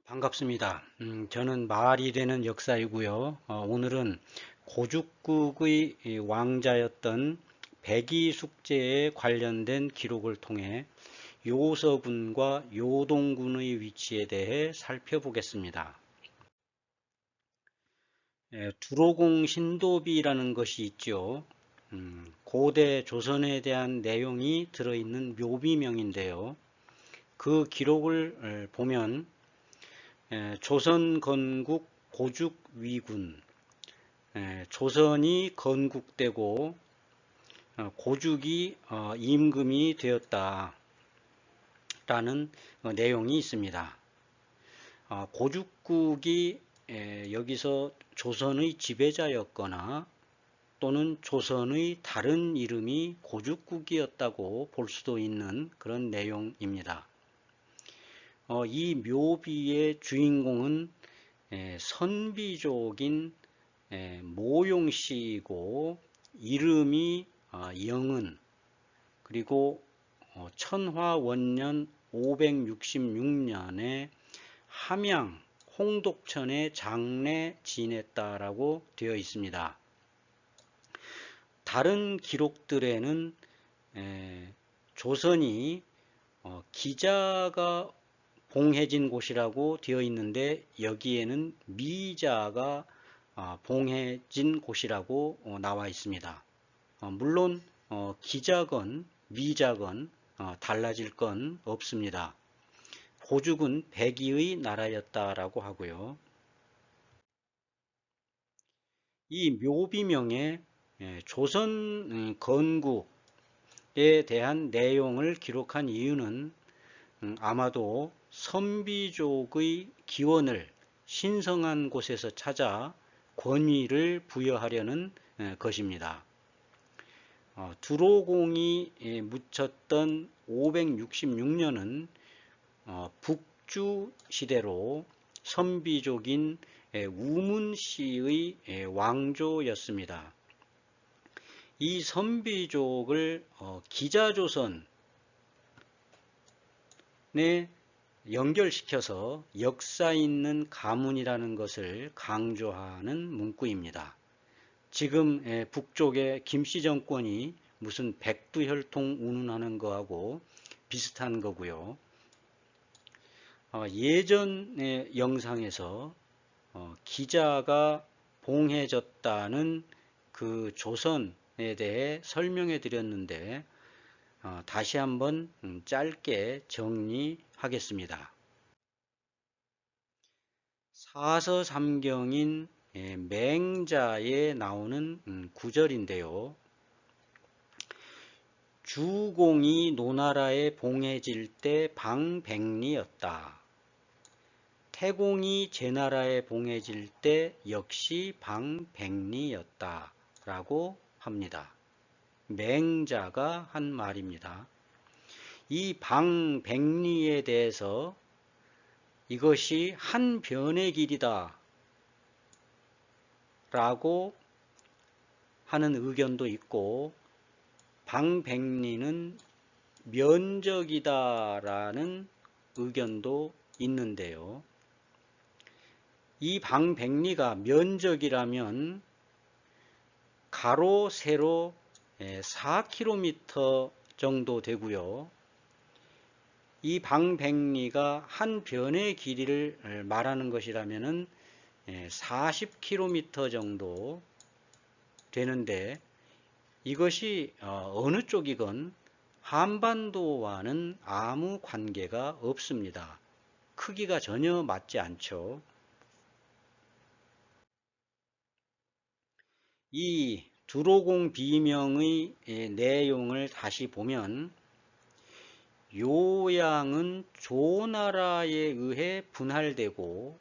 반갑습니다. 저는 말이 되는 역사이고요. 오늘은 고죽국의 이 왕자였던 백이숙제에 관련된 기록을 통해 요서군과 요동군의 위치에 대해 살펴보겠습니다. 두로공 신도비라는 것이 있죠. 고대 조선에 대한 내용이 들어있는 묘비명인데요. 그 기록을 보면 조선 건국 고죽 위군, 조선이 건국되고 고죽이 임금이 되었다라는 내용이 있습니다. 고죽국이 여기서 조선의 지배자였거나 또는 조선의 다른 이름이 고죽국이었다고 볼 수도 있는 그런 내용입니다. 이 묘비의 주인공은 선비족인 모용씨이고 이름이 영은, 그리고 천화원년 566년에 함양 홍독천에 장래 지냈다라고 되어 있습니다. 다른 기록들에는 조선이 기자가 봉해진 곳이라고 되어 있는데 여기에는 미자가 봉해진 곳이라고 나와 있습니다. 물론 기자건 미자건 달라질 건 없습니다. 고죽은 백의의 나라였다라고 하고요. 이 묘비명에 조선 건국에 대한 내용을 기록한 이유는 아마도 선비족의 기원을 신성한 곳에서 찾아 권위를 부여하려는 것입니다. 두로공이 묻혔던 566년은 북주 시대로 선비족인 우문씨의 왕조였습니다. 이 선비족을 기자조선에 연결시켜서 역사 있는 가문이라는 것을 강조하는 문구입니다. 지금 북쪽의 김씨 정권이 무슨 백두혈통 운운하는 거하고 비슷한 거고요. 예전의 영상에서 기자가 봉해졌다는 그 조선에 대해 설명해 드렸는데 다시 한번 짧게 정리하겠습니다. 사서삼경인 맹자에 나오는 구절인데요. 주공이 노나라에 봉해질 때 방백리였다. 태공이 제나라에 봉해질 때 역시 방백리였다 라고 합니다. 맹자가 한 말입니다. 이 방백리에 대해서 이것이 한 변의 길이다 라고 하는 의견도 있고, 방백리는 면적이다 라는 의견도 있는데요. 이 방백리가 면적이라면 가로 세로 4km 정도 되고요. 이 방백리가 한 변의 길이를 말하는 것이라면 40km 정도 되는데, 이것이 어느 쪽이건 한반도와는 아무 관계가 없습니다. 크기가 전혀 맞지 않죠. 이 두로공 비명의 내용을 다시 보면 요양은 조나라에 의해 분할되고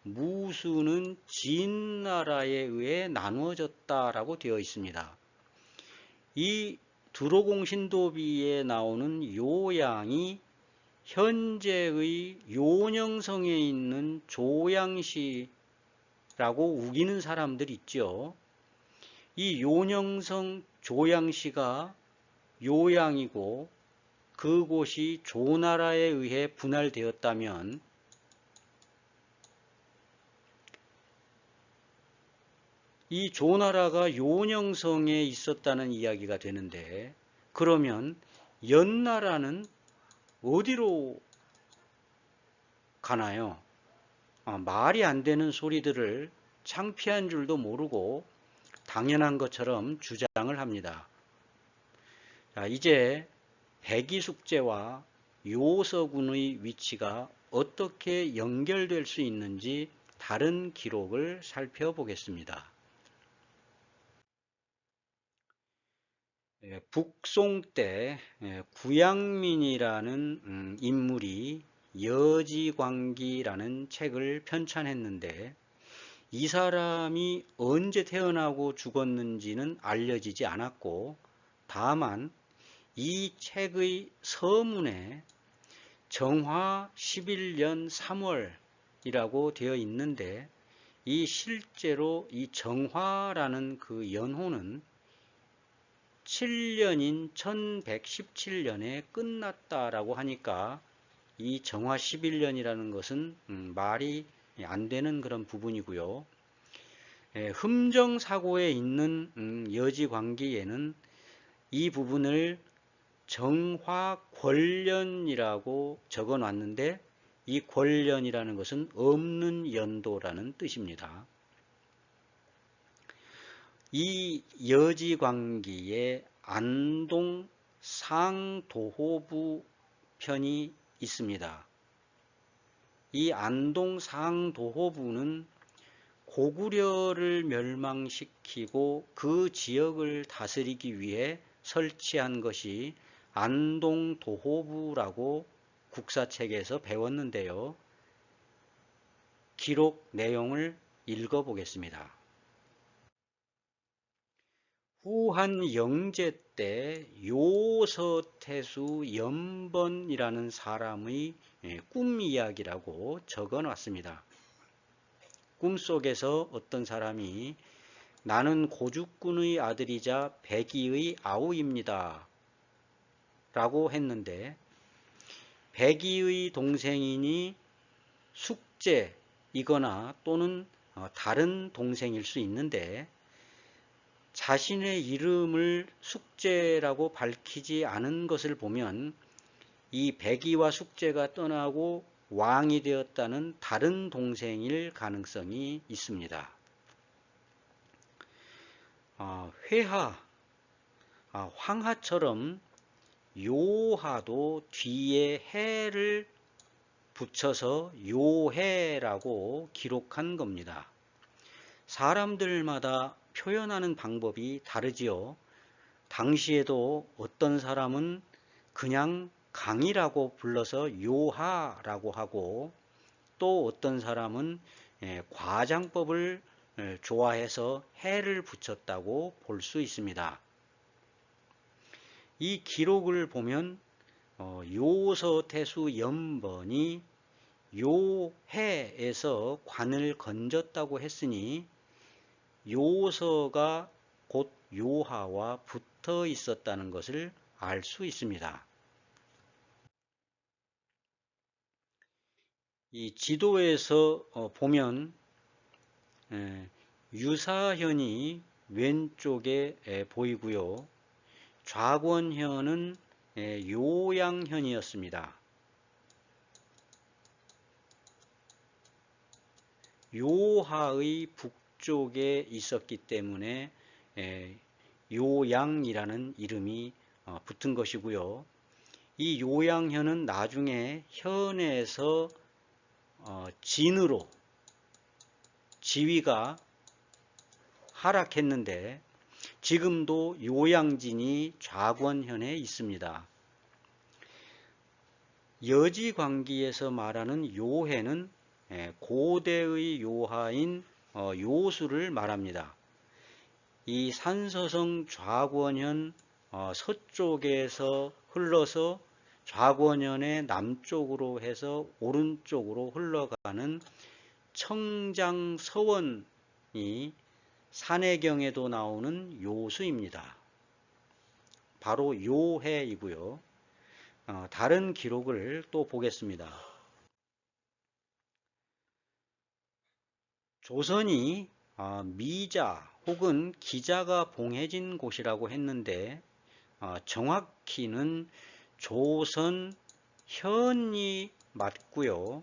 무수는 진나라에 의해 나누어졌다라고 되어 있습니다. 이 두로공 신도비에 나오는 요양이 현재의 요녕성에 있는 조양시라고 우기는 사람들 있죠. 이 요녕성 조양시가 요양이고 그곳이 조나라에 의해 분할되었다면 이 조나라가 요녕성에 있었다는 이야기가 되는데, 그러면 연나라는 어디로 가나요? 말이 안 되는 소리들을 창피한 줄도 모르고 당연한 것처럼 주장을 합니다. 자, 이제 백이숙제와 요서군의 위치가 어떻게 연결될 수 있는지 다른 기록을 살펴보겠습니다. 북송 때 구양민이라는 인물이 여지광기라는 책을 편찬했는데, 이 사람이 언제 태어나고 죽었는지는 알려지지 않았고, 다만 이 책의 서문에 정화 11년 3월이라고 되어 있는데, 이 실제로 이 정화라는 그 연호는 7년인 1117년에 끝났다라고 하니까 이 정화 11년이라는 것은 말이 안 되는 그런 부분이고요. 흠정사고에 있는 여지광기에는 이 부분을 정화권련이라고 적어 놨는데, 이 권련이라는 것은 없는 연도라는 뜻입니다. 이 여지광기에 안동 상도호부 편이 있습니다. 이 안동 상도호부는 고구려를 멸망시키고 그 지역을 다스리기 위해 설치한 것이 안동도호부라고 국사책에서 배웠는데요. 기록 내용을 읽어보겠습니다. 후한 영제 때 요서태수 연번이라는 사람의 꿈 이야기라고 적어 놨습니다. 꿈속에서 어떤 사람이 나는 고죽군의 아들이자 백이의 아우입니다 라고 했는데, 백이의 동생이니 숙제이거나 또는 다른 동생일 수 있는데, 자신의 이름을 숙제라고 밝히지 않은 것을 보면 이 백이와 숙제가 떠나고 왕이 되었다는 다른 동생일 가능성이 있습니다. 회하, 황하처럼 요하도 뒤에 해를 붙여서 요해라고 기록한 겁니다. 사람들마다 표현하는 방법이 다르지요. 당시에도 어떤 사람은 그냥 강이라고 불러서 요하라고 하고, 또 어떤 사람은 과장법을 좋아해서 해를 붙였다고 볼 수 있습니다. 이 기록을 보면 요서태수 연번이 요해에서 관을 건졌다고 했으니 요서가 곧 요하와 붙어 있었다는 것을 알 수 있습니다. 이 지도에서 보면 유사현이 왼쪽에 보이고요. 좌권현은 요양현이었습니다. 요하의 북쪽에 있었기 때문에 요양이라는 이름이 붙은 것이고요. 이 요양현은 나중에 현에서 진으로 지위가 하락했는데, 지금도 요양진이 좌권현에 있습니다. 여지광기에서 말하는 요해는 고대의 요하인 요수를 말합니다. 이 산서성 좌권현 서쪽에서 흘러서 좌권현의 남쪽으로 해서 오른쪽으로 흘러가는 청장서원이 산해경에도 나오는 요수입니다. 바로 요해이고요. 다른 기록을 또 보겠습니다. 조선이 미자 혹은 기자가 봉해진 곳이라고 했는데 정확히는 조선현이 맞고요.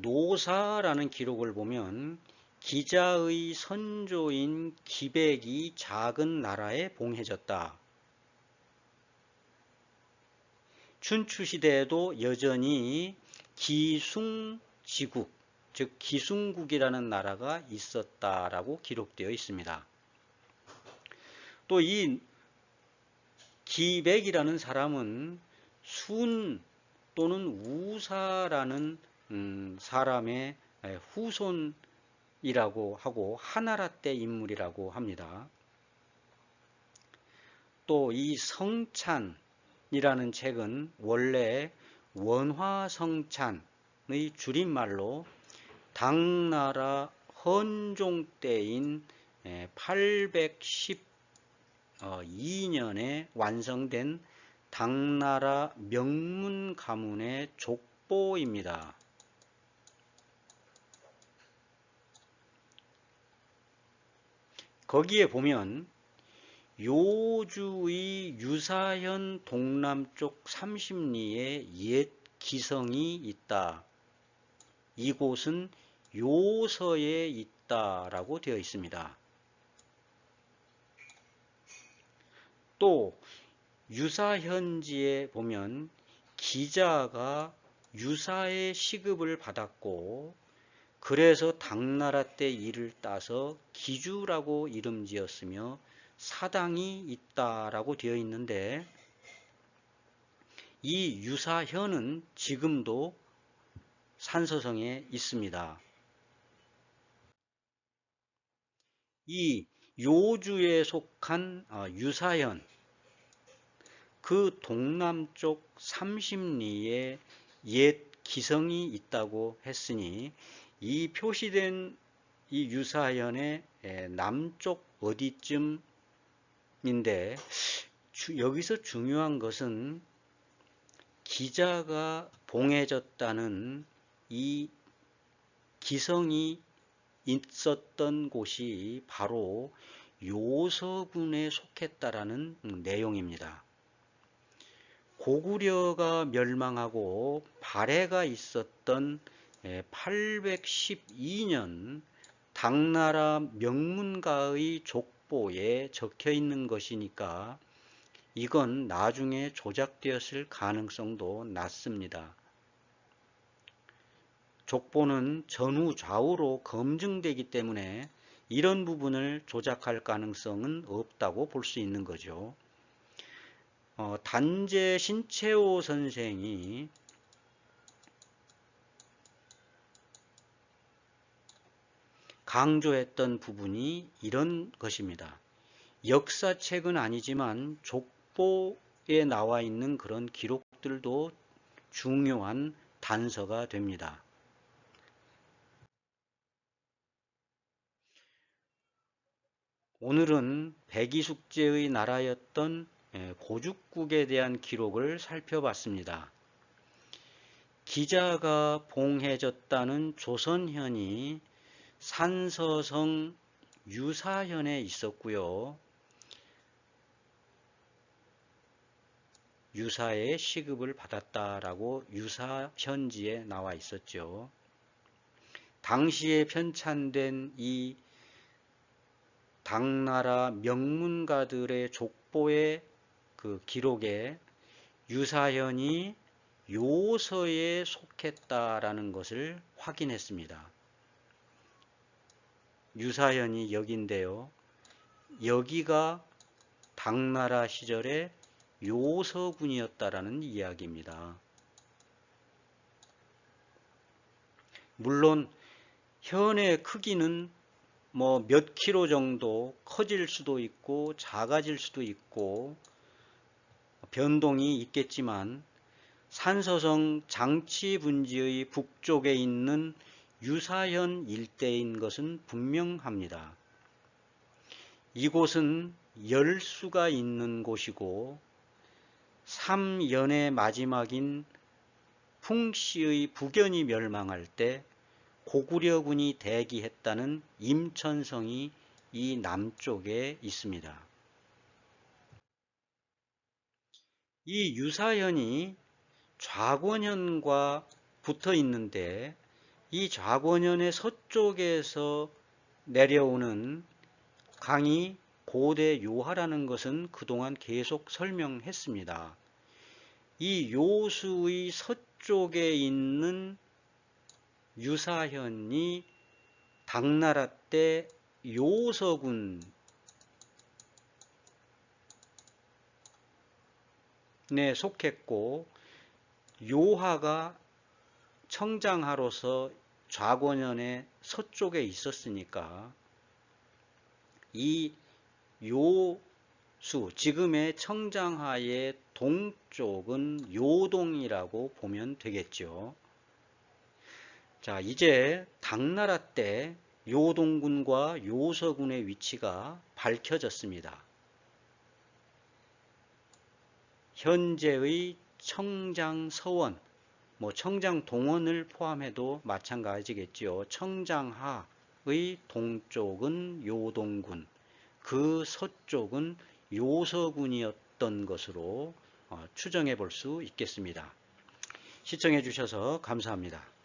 노사라는 기록을 보면 기자의 선조인 기백이 작은 나라에 봉해졌다. 춘추시대에도 여전히 기숭지국, 즉 기숭국이라는 나라가 있었다라고 기록되어 있습니다. 또 이 기백이라는 사람은 순 또는 우사라는 사람의 후손이라고 하고 하나라 때 인물이라고 합니다. 또 이 성찬이라는 책은 원래 원화성찬의 줄임말로 당나라 헌종 때인 812년에 완성된 당나라 명문 가문의 족보입니다. 거기에 보면 요주의 유사현 동남쪽 30리에 옛 기성이 있다. 이곳은 요서에 있다라고 되어 있습니다. 또 유사현지에 보면 기자가 유사의 시급을 받았고 그래서 당나라 때 이를 따서 기주라고 이름 지었으며 사당이 있다라고 되어 있는데 이 유사현은 지금도 산서성에 있습니다. 이 요주에 속한 유사현, 그 동남쪽 30리에 옛 기성이 있다고 했으니 이 표시된 이 유사현의 남쪽 어디쯤인데 여기서 중요한 것은 기자가 봉해졌다는 이 기성이 있었던 곳이 바로 요서군에 속했다라는 내용입니다. 고구려가 멸망하고 발해가 있었던 812년 당나라 명문가의 족보에 적혀 있는 것이니까 이건 나중에 조작되었을 가능성도 낮습니다. 족보는 전후 좌우로 검증되기 때문에 이런 부분을 조작할 가능성은 없다고 볼 수 있는 거죠. 단재 신채호 선생이 강조했던 부분이 이런 것입니다. 역사책은 아니지만 족보에 나와 있는 그런 기록들도 중요한 단서가 됩니다. 오늘은 백이숙제의 나라였던 고죽국에 대한 기록을 살펴봤습니다. 기자가 봉해졌다는 조선현이 산서성 유사현에 있었고요. 유사의 시급을 받았다라고 유사현지에 나와 있었죠. 당시에 편찬된 이 당나라 명문가들의 족보의 그 기록에 유사현이 요서에 속했다라는 것을 확인했습니다. 유사현이 여기인데요. 여기가 당나라 시절의 요서군이었다라는 이야기입니다. 물론 현의 크기는 뭐 몇 킬로 정도 커질 수도 있고 작아질 수도 있고 변동이 있겠지만 산서성 장치분지의 북쪽에 있는 유사현 일대인 것은 분명합니다. 이곳은 열수가 있는 곳이고 3연의 마지막인 풍씨의 북연이 멸망할 때 고구려군이 대기했다는 임천성이 이 남쪽에 있습니다. 이 유사현이 좌권현과 붙어 있는데 이 좌권현의 서쪽에서 내려오는 강이 고대 요하라는 것은 그동안 계속 설명했습니다. 이 요수의 서쪽에 있는 유사현이 당나라 때 요서군에 속했고 요하가 청장하로서 좌권현의 서쪽에 있었으니까 이 요수, 지금의 청장하의 동쪽은 요동이라고 보면 되겠죠. 자, 이제 당나라 때 요동군과 요서군의 위치가 밝혀졌습니다. 현재의 청장서원, 청장동원을 포함해도 마찬가지겠지요. 청장하의 동쪽은 요동군, 그 서쪽은 요서군이었던 것으로 추정해 볼 수 있겠습니다. 시청해 주셔서 감사합니다.